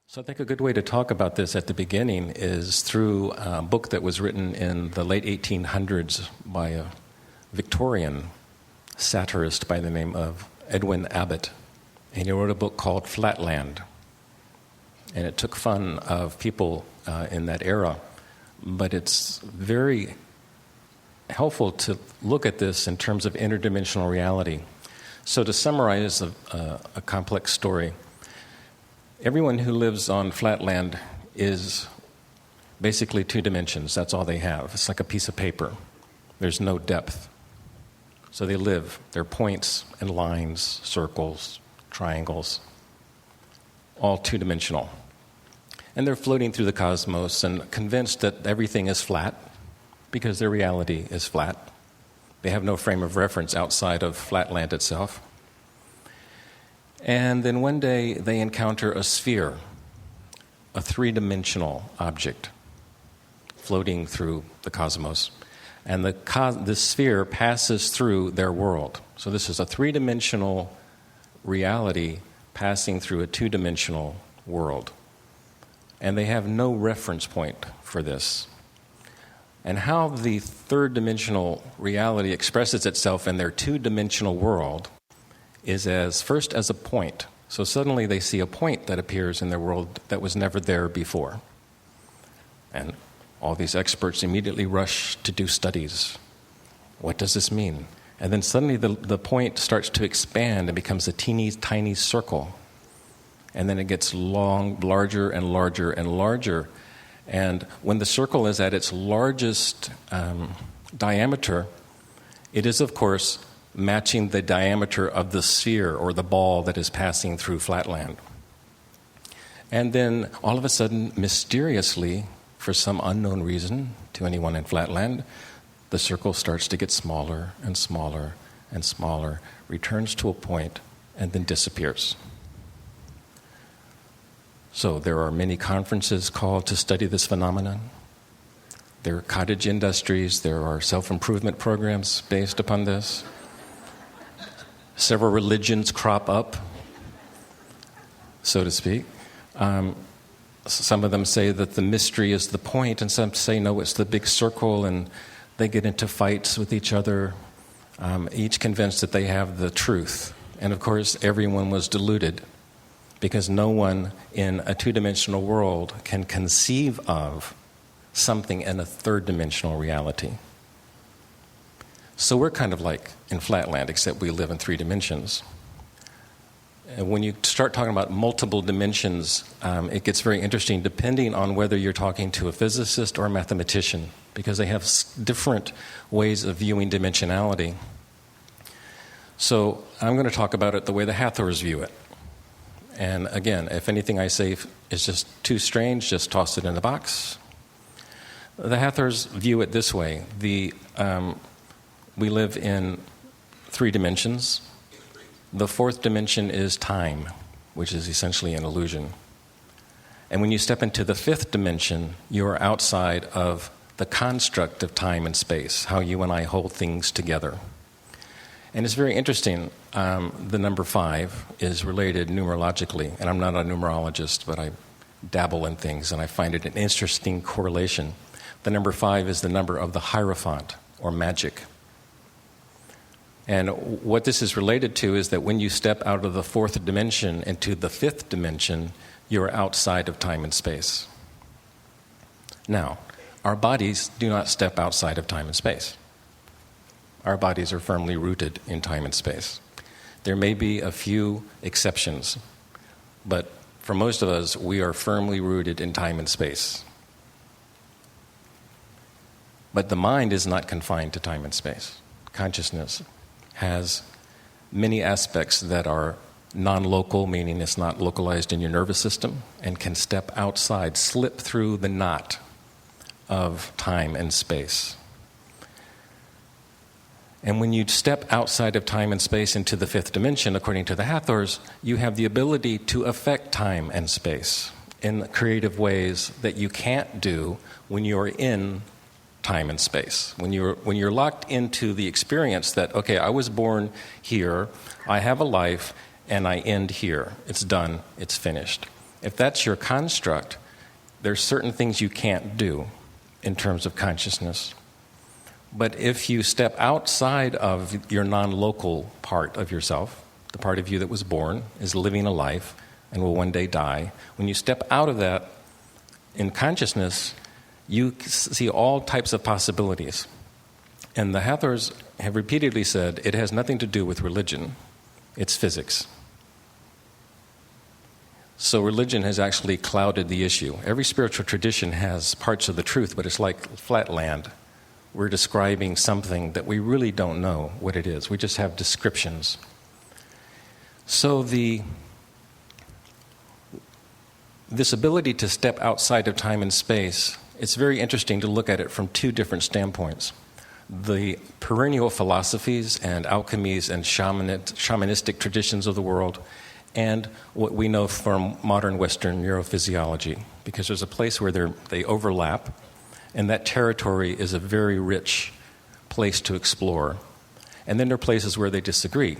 So I think a good way to talk about this at the beginning is through a book that was written in the late 1800s by a Victorian satirist by the name of Edwin Abbott. And he wrote a book called Flatland. And it took fun of people in that era. But it's very helpful to look at this in terms of interdimensional reality. So to summarize a complex story, everyone who lives on Flatland is basically two dimensions. That's all they have. It's like a piece of paper. There's no depth. So they live. They're points and lines, circles, triangles, all two-dimensional. And they're floating through the cosmos and convinced that everything is flat because their reality is flat. They have no frame of reference outside of Flatland itself. And then one day they encounter a sphere, a three-dimensional object floating through the cosmos. And the sphere passes through their world. So this is a three-dimensional reality passing through a two-dimensional world. And they have no reference point for this. And how the third-dimensional reality expresses itself in their two-dimensional world is first as a point. So suddenly they see a point that appears in their world that was never there before. And all these experts immediately rush to do studies. What does this mean? And then suddenly the point starts to expand and becomes a teeny tiny circle. And then it gets larger and larger and larger. And when the circle is at its largest diameter, it is, of course, matching the diameter of the sphere or the ball that is passing through Flatland. And then all of a sudden, mysteriously, for some unknown reason to anyone in Flatland, the circle starts to get smaller and smaller and smaller, returns to a point, and then disappears. So there are many conferences called to study this phenomenon. There are cottage industries, there are self-improvement programs based upon this. Several religions crop up, so to speak. Some of them say that the mystery is the point, and some say, no, it's the big circle, and they get into fights with each other, each convinced that they have the truth. And of course, everyone was deluded, because no one in a two-dimensional world can conceive of something in a third-dimensional reality. So we're kind of like in Flatland, except we live in three dimensions. And when you start talking about multiple dimensions, it gets very interesting depending on whether you're talking to a physicist or a mathematician, because they have different ways of viewing dimensionality. So I'm going to talk about it the way the Hathors view it. And again, if anything I say is just too strange, just toss it in the box. The Hathors view it this way. We live in three dimensions. The fourth dimension is time, which is essentially an illusion. And when you step into the fifth dimension, you are outside of the construct of time and space, how you and I hold things together. And it's very interesting. The number 5 is related numerologically, and I'm not a numerologist, but I dabble in things, and I find it an interesting correlation. The number 5 is the number of the Hierophant, or magic. And what this is related to is that when you step out of the fourth dimension into the fifth dimension, you're outside of time and space. Now, our bodies do not step outside of time and space. Our bodies are firmly rooted in time and space. There may be a few exceptions, but for most of us, we are firmly rooted in time and space. But the mind is not confined to time and space. Consciousness has many aspects that are non-local, meaning it's not localized in your nervous system, and can step outside, slip through the knot of time and space. And when you step outside of time and space into the fifth dimension, according to the Hathors, you have the ability to affect time and space in creative ways that you can't do when you're in time and space. When you're locked into the experience that, okay, I was born here, I have a life, and I end here. It's done, it's finished. If that's your construct, there's certain things you can't do in terms of consciousness. But if you step outside of your non-local part of yourself, the part of you that was born, is living a life, and will one day die, when you step out of that in consciousness, you see all types of possibilities. And the Hathors have repeatedly said it has nothing to do with religion, it's physics. So religion has actually clouded the issue. Every spiritual tradition has parts of the truth, but it's like flat land. We're describing something that we really don't know what it is. We just have descriptions. So this ability to step outside of time and space, it's very interesting to look at it from two different standpoints. The perennial philosophies and alchemies and shamanistic traditions of the world, and what we know from modern Western neurophysiology, because there's a place where they overlap, and that territory is a very rich place to explore. And then there are places where they disagree.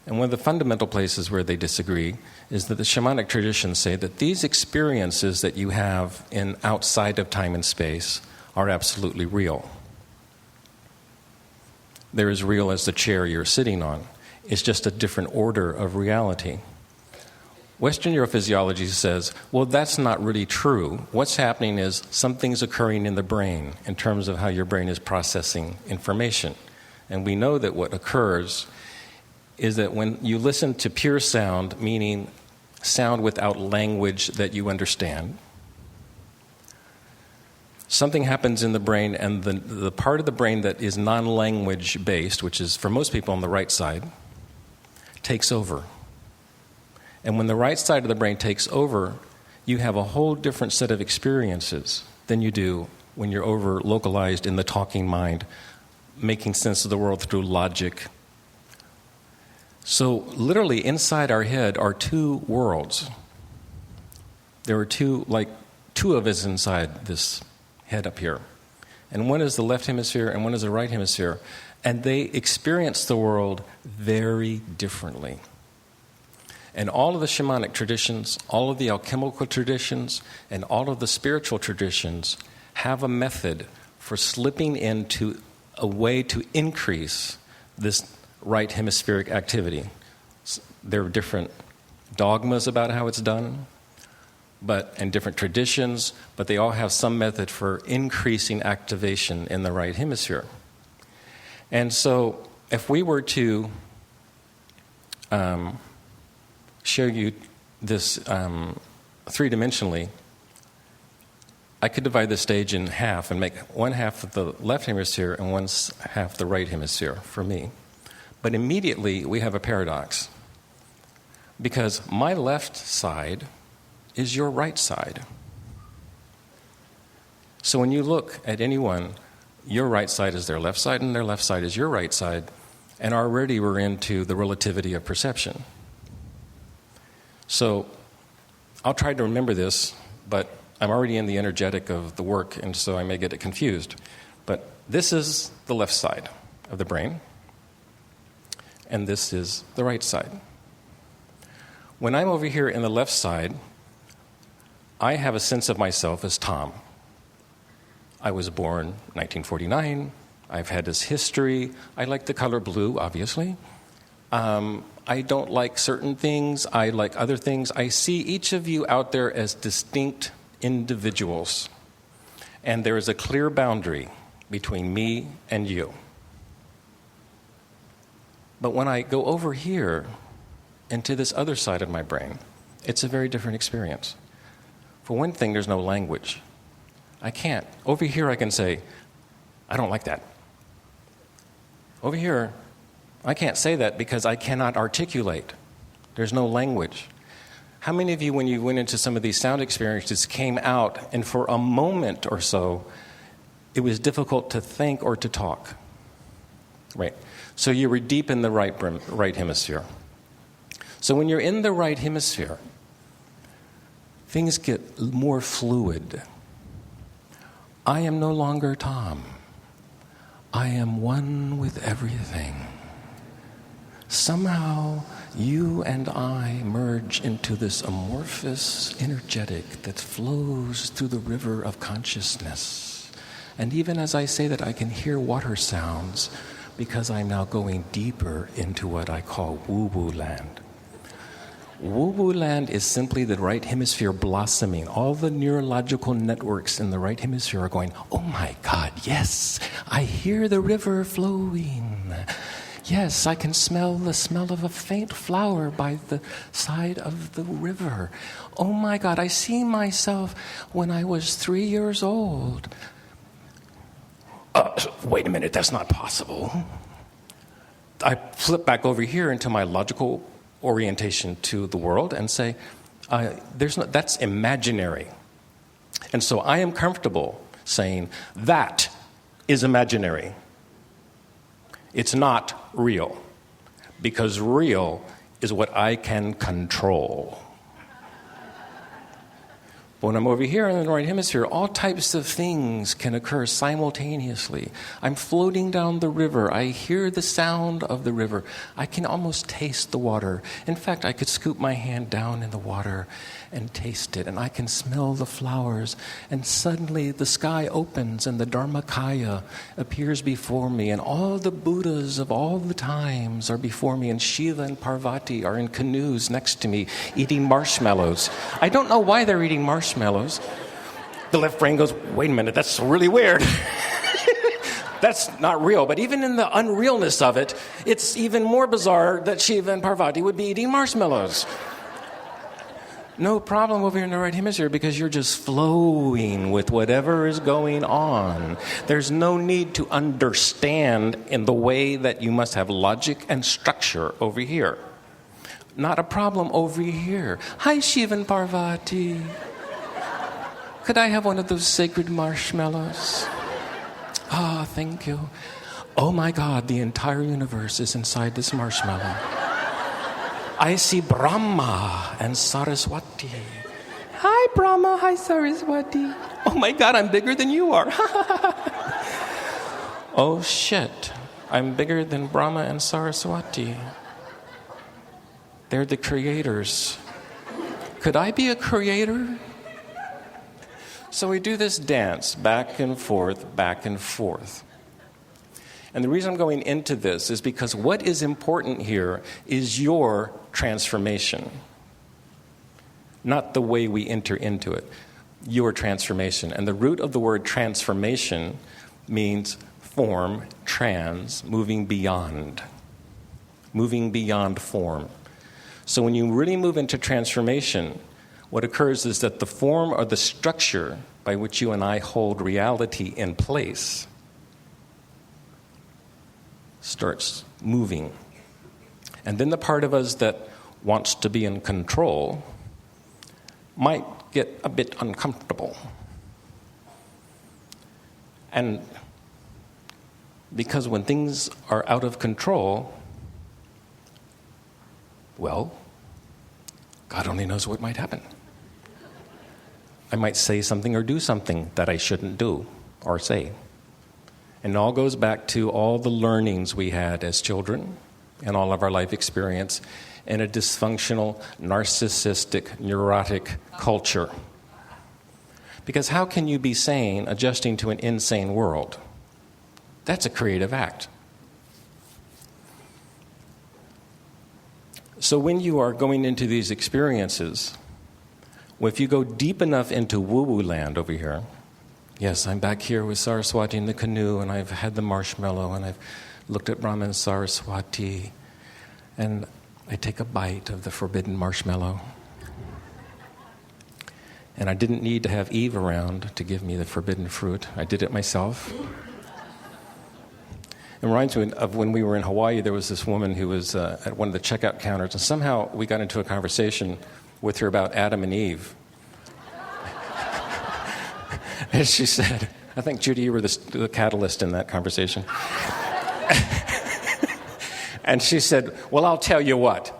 And one of the fundamental places where they disagree is that the shamanic traditions say that these experiences that you have in outside of time and space are absolutely real. They're as real as the chair you're sitting on. It's just a different order of reality. Western neurophysiology says, well, that's not really true. What's happening is something's occurring in the brain in terms of how your brain is processing information. And we know that what occurs is that when you listen to pure sound, meaning sound without language that you understand, something happens in the brain, and the part of the brain that is non-language based, which is for most people on the right side, takes over. And when the right side of the brain takes over, you have a whole different set of experiences than you do when you're over-localized in the talking mind, making sense of the world through logic. So literally inside our head are two worlds. There are two of us inside this head up here. And one is the left hemisphere and one is the right hemisphere. And they experience the world very differently. And all of the shamanic traditions, all of the alchemical traditions, and all of the spiritual traditions have a method for slipping into a way to increase this right hemispheric activity. There are different dogmas about how it's done, and different traditions, but they all have some method for increasing activation in the right hemisphere. And so if we were to show you this three-dimensionally, I could divide the stage in half and make one half of the left hemisphere and one half the right hemisphere for me. But immediately we have a paradox, because my left side is your right side. So when you look at anyone, your right side is their left side and their left side is your right side, and already we're into the relativity of perception. So I'll try to remember this, but I'm already in the energetic of the work, and so I may get it confused. But this is the left side of the brain, and this is the right side. When I'm over here in the left side, I have a sense of myself as Tom. I was born 1949. I've had this history. I like the color blue, obviously. I don't like certain things. I like other things. I see each of you out there as distinct individuals. And there is a clear boundary between me and you. But when I go over here into this other side of my brain, it's a very different experience. For one thing, there's no language. I can't. Over here, I can say, I don't like that. Over here, I can't say that because I cannot articulate. There's no language. How many of you, when you went into some of these sound experiences, came out and for a moment or so, it was difficult to think or to talk? Right. So you were deep in the right hemisphere. So when you're in the right hemisphere, things get more fluid. I am no longer Tom. I am one with everything. Somehow You and I merge into this amorphous energetic that flows through the river of consciousness. And even as I say that, I can hear water sounds because I'm now going deeper into what I call woo-woo land. Woo-woo land is simply the right hemisphere blossoming. All the neurological networks in the right hemisphere are going, oh my God, yes, I hear the river flowing. Yes, I can smell the smell of a faint flower by the side of the river. Oh my God, I see myself when I was 3 years old. Wait a minute, that's not possible. I flip back over here into my logical orientation to the world and say, that's imaginary. And so I am comfortable saying that is imaginary. It's not real, because real is what I can control. But when I'm over here in the right hemisphere, all types of things can occur simultaneously. I'm floating down the river. I hear the sound of the river. I can almost taste the water. In fact, I could scoop my hand down in the water and taste it. And I can smell the flowers. And suddenly the sky opens and the Dharmakaya appears before me. And all the Buddhas of all the times are before me. And Shiva and Parvati are in canoes next to me eating marshmallows. I don't know why they're eating marshmallows. The left brain goes, wait a minute, that's really weird. That's not real. But even in the unrealness of it, it's even more bizarre that Shiva and Parvati would be eating marshmallows. No problem over here in the right hemisphere because you're just flowing with whatever is going on. There's no need to understand in the way that you must have logic and structure over here. Not a problem over here. Hi, Shiva and Parvati. Could I have one of those sacred marshmallows? Ah, thank you. Oh my God, the entire universe is inside this marshmallow. I see Brahma and Saraswati. Hi, Brahma. Hi, Saraswati. Oh my God, I'm bigger than you are. Oh shit, I'm bigger than Brahma and Saraswati. They're the creators. Could I be a creator? So we do this dance back and forth, back and forth. And the reason I'm going into this is because what is important here is your transformation, not the way we enter into it. Your transformation. And the root of the word transformation means form, trans, moving beyond form. So when you really move into transformation, what occurs is that the form or the structure by which you and I hold reality in place starts moving. And then the part of us that wants to be in control might get a bit uncomfortable. And because when things are out of control, well, God only knows what might happen. I might say something or do something that I shouldn't do or say. And it all goes back to all the learnings we had as children and all of our life experience in a dysfunctional, narcissistic, neurotic culture. Because how can you be sane adjusting to an insane world? That's a creative act. So when you are going into these experiences, if you go deep enough into woo-woo land over here, yes, I'm back here with Saraswati in the canoe, and I've had the marshmallow, and I've looked at Brahma and Saraswati, and I take a bite of the forbidden marshmallow. And I didn't need to have Eve around to give me the forbidden fruit. I did it myself. It reminds me of when we were in Hawaii, there was this woman who was at one of the checkout counters, and somehow we got into a conversation with her about Adam and Eve. And she said, I think, Judy, you were the catalyst in that conversation. And she said, well, I'll tell you what.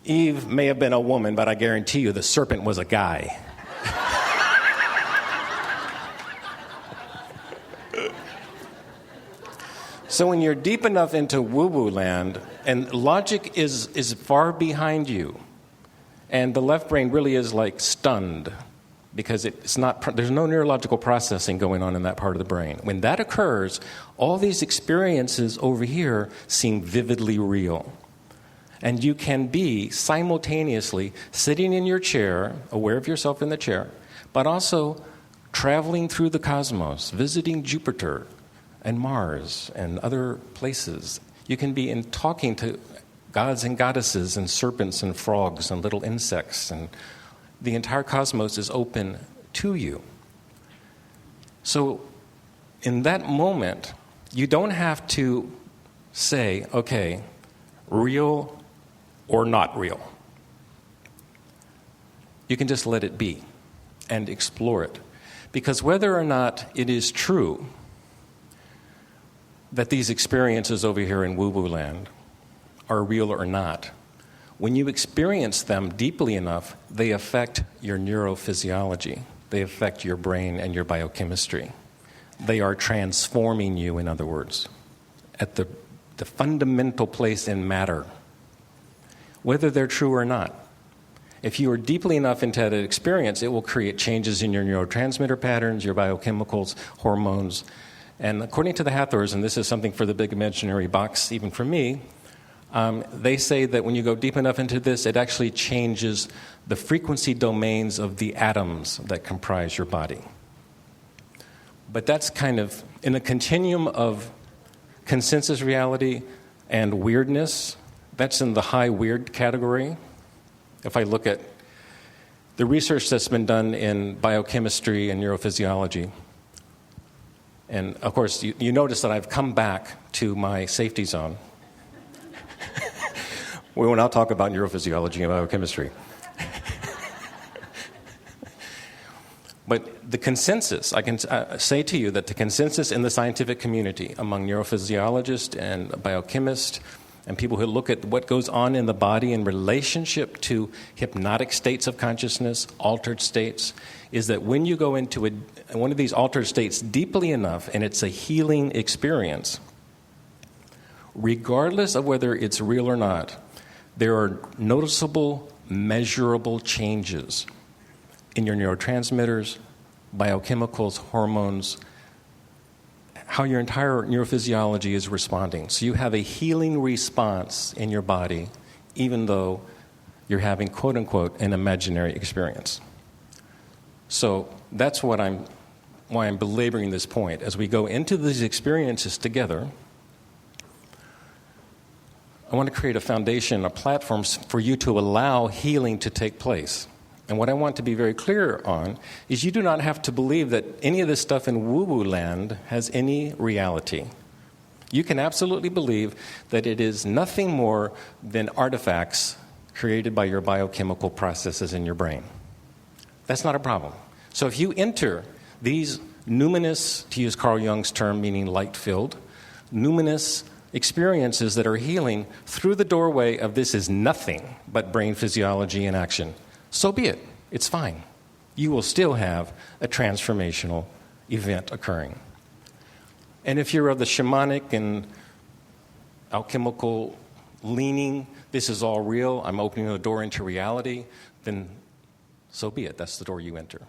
Eve may have been a woman, but I guarantee you the serpent was a guy. So when you're deep enough into woo-woo land, and logic is far behind you, and the left brain really is like stunned, because there's no neurological processing going on in that part of the brain. When that occurs, all these experiences over here seem vividly real. And you can be simultaneously sitting in your chair, aware of yourself in the chair, but also traveling through the cosmos, visiting Jupiter and Mars and other places. You can be talking to gods and goddesses and serpents and frogs and little insects, and the entire cosmos is open to you. So in that moment, you don't have to say, okay, real or not real. You can just let it be and explore it. Because whether or not it is true that these experiences over here in woo-woo land are real or not, when you experience them deeply enough, they affect your neurophysiology. They affect your brain and your biochemistry. They are transforming you, in other words, at the fundamental place in matter, whether they're true or not. If you are deeply enough into that experience, it will create changes in your neurotransmitter patterns, your biochemicals, hormones. And according to the Hathors, and this is something for the big imaginary box, even for me, they say that when you go deep enough into this, it actually changes the frequency domains of the atoms that comprise your body. But that's kind of in a continuum of consensus reality and weirdness. That's in the high weird category. If I look at the research that's been done in biochemistry and neurophysiology, and of course, you notice that I've come back to my safety zone. We will now talk about neurophysiology and biochemistry. But the consensus, I can say to you that the consensus in the scientific community among neurophysiologists and biochemists and people who look at what goes on in the body in relationship to hypnotic states of consciousness, altered states, is that when you go into one of these altered states deeply enough and it's a healing experience, regardless of whether it's real or not, there are noticeable, measurable changes in your neurotransmitters, biochemicals, hormones, how your entire neurophysiology is responding. So you have a healing response in your body, even though you're having, quote unquote, an imaginary experience. So that's why I'm belaboring this point. As we go into these experiences together, I want to create a foundation, a platform for you to allow healing to take place. And what I want to be very clear on is you do not have to believe that any of this stuff in woo-woo land has any reality. You can absolutely believe that it is nothing more than artifacts created by your biochemical processes in your brain. That's not a problem. So if you enter these numinous, to use Carl Jung's term meaning light-filled, numinous experiences that are healing through the doorway of this is nothing but brain physiology in action, so be it. It's fine. You will still have a transformational event occurring. And if you're of the shamanic and alchemical leaning, this is all real, I'm opening the door into reality, then so be it. That's the door you enter.